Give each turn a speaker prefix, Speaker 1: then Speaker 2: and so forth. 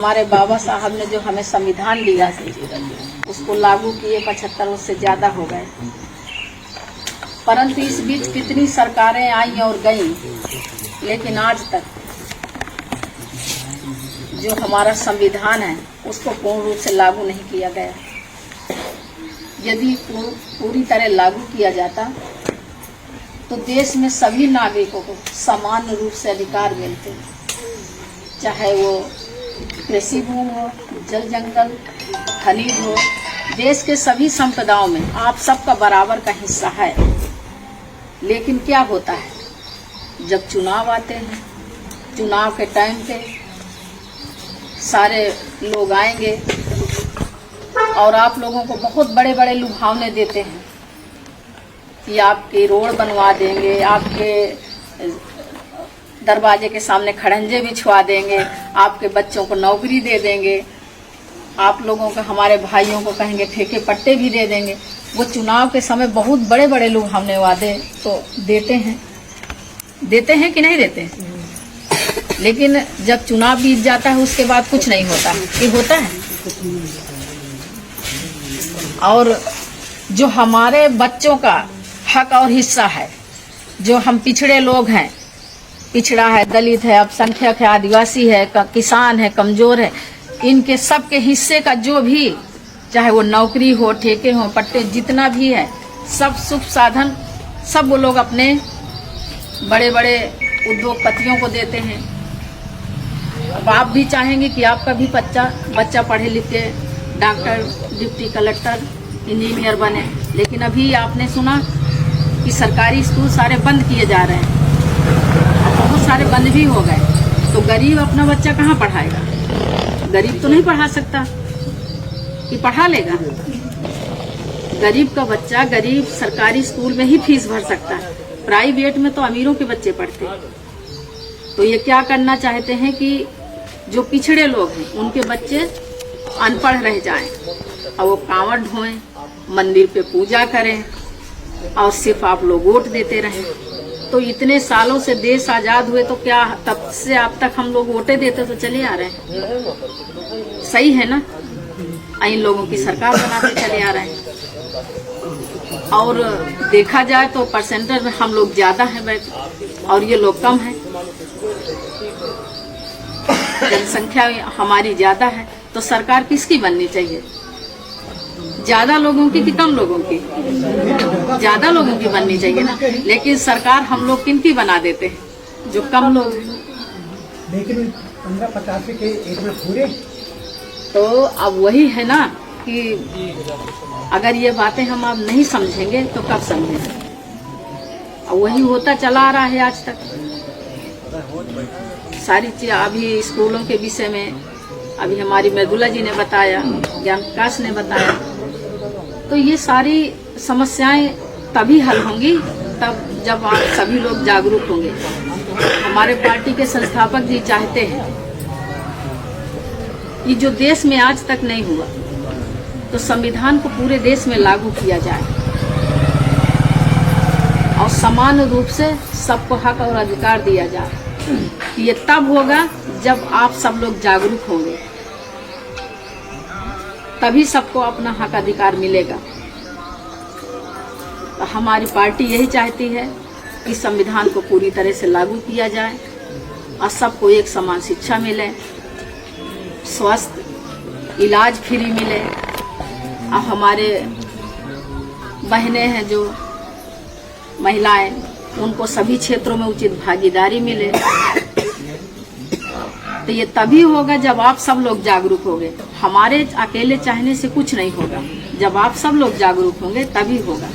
Speaker 1: हमारे बाबा साहब ने जो हमें संविधान दिया उसको लागू किए 75 वर्ष से ज्यादा हो गए, परंतु इस बीच कितनी सरकारें आई और गईं, लेकिन आज तक जो हमारा संविधान है उसको पूर्ण रूप से लागू नहीं किया गया। यदि पूरी तरह लागू किया जाता तो देश में सभी नागरिकों को समान रूप से अधिकार मिलते, चाहे वो कृषि भूमि हो, जल जंगल, खनिज हो। देश के सभी संपदाओं में आप सबका बराबर का हिस्सा है। लेकिन क्या होता है, जब चुनाव आते हैं, चुनाव के टाइम पे सारे लोग आएंगे और आप लोगों को बहुत बड़े बड़े लुभावने देते हैं कि आपके रोड बनवा देंगे, आपके दरवाजे के सामने खड़ंजे बिछवा देंगे, आपके बच्चों को नौकरी दे देंगे, आप लोगों को, हमारे भाइयों को कहेंगे ठेके पट्टे भी दे देंगे। वो चुनाव के समय बहुत बड़े बड़े लुभावने वादे तो देते हैं कि नहीं देते हैं? लेकिन जब चुनाव बीत जाता है उसके बाद कुछ नहीं होता। ये होता है। और जो हमारे बच्चों का हक और हिस्सा है, जो हम पिछड़े लोग हैं, पिछड़ा है, दलित है, अल्पसंख्यक है, आदिवासी है, किसान है, कमजोर है, इनके सबके हिस्से का जो भी, चाहे वो नौकरी हो, ठेके हो, पट्टे, जितना भी है, सब सुख साधन सब वो लोग अपने बड़े बड़े उद्योगपतियों को देते हैं। अब आप भी चाहेंगे कि आपका भी बच्चा पढ़े लिखे डॉक्टर, डिप्टी कलेक्टर, इंजीनियर बने, लेकिन अभी आपने सुना कि सरकारी स्कूल सारे बंद किए जा रहे हैं, बहुत सारे बंद भी हो गए। तो गरीब अपना बच्चा कहाँ पढ़ाएगा? गरीब तो नहीं पढ़ा सकता कि पढ़ा लेगा। गरीब का बच्चा गरीब सरकारी स्कूल में ही फीस भर सकता है, प्राइवेट में तो अमीरों के बच्चे पढ़ते हैं। तो ये क्या करना चाहते हैं कि जो पिछड़े लोग हैं उनके बच्चे अनपढ़ रह जाएं और वो कांवड़ ढोएं, मंदिर पे पूजा करें और सिर्फ आप लोग वोट देते रहें। तो इतने सालों से देश आजाद हुए तो क्या तब से अब तक हम लोग वोटे देते तो चले आ रहे हैं? सही है ना? इन लोगों की सरकार बनाते चले आ रहे हैं। और देखा जाए तो परसेंटेज में हम लोग ज्यादा हैं और ये लोग कम हैं। जनसंख्या हमारी ज्यादा है तो सरकार किसकी बननी चाहिए? ज्यादा लोगों की कि कम लोगों की? ज्यादा लोगों की बननी चाहिए ना। लेकिन सरकार हम लोग किनकी बना देते हैं? जो कम लोग हैं।
Speaker 2: लेकिन 15-50 के एक में पूरे।
Speaker 1: तो अब वही है ना कि अगर ये बातें हम अब नहीं समझेंगे तो कब समझेंगे? अब वही होता चला आ रहा है आज तक। सारी चीज अभी स्कूलों के विषय में अभी हमारी मृदुला जी ने बताया, ज्ञान प्रकाश ने बताया। तो ये सारी समस्याएं तभी हल होंगी तब जब आप सभी लोग जागरूक होंगे। हमारे पार्टी के संस्थापक जी चाहते हैं कि जो देश में आज तक नहीं हुआ तो संविधान को पूरे देश में लागू किया जाए और समान रूप से सबको हक और अधिकार दिया जाए। ये तब होगा जब आप सब लोग जागरूक होंगे, तभी सबको अपना हक अधिकार मिलेगा। तो हमारी पार्टी यही चाहती है कि संविधान को पूरी तरह से लागू किया जाए और सबको एक समान शिक्षा मिले, स्वास्थ्य इलाज फ्री मिले और हमारे बहनें हैं जो महिलाएं, उनको सभी क्षेत्रों में उचित भागीदारी मिले। तो ये तभी होगा जब आप सब लोग जागरूक होंगे। हमारे अकेले चाहने से कुछ नहीं होगा। जब आप सब लोग जागरूक होंगे तभी होगा।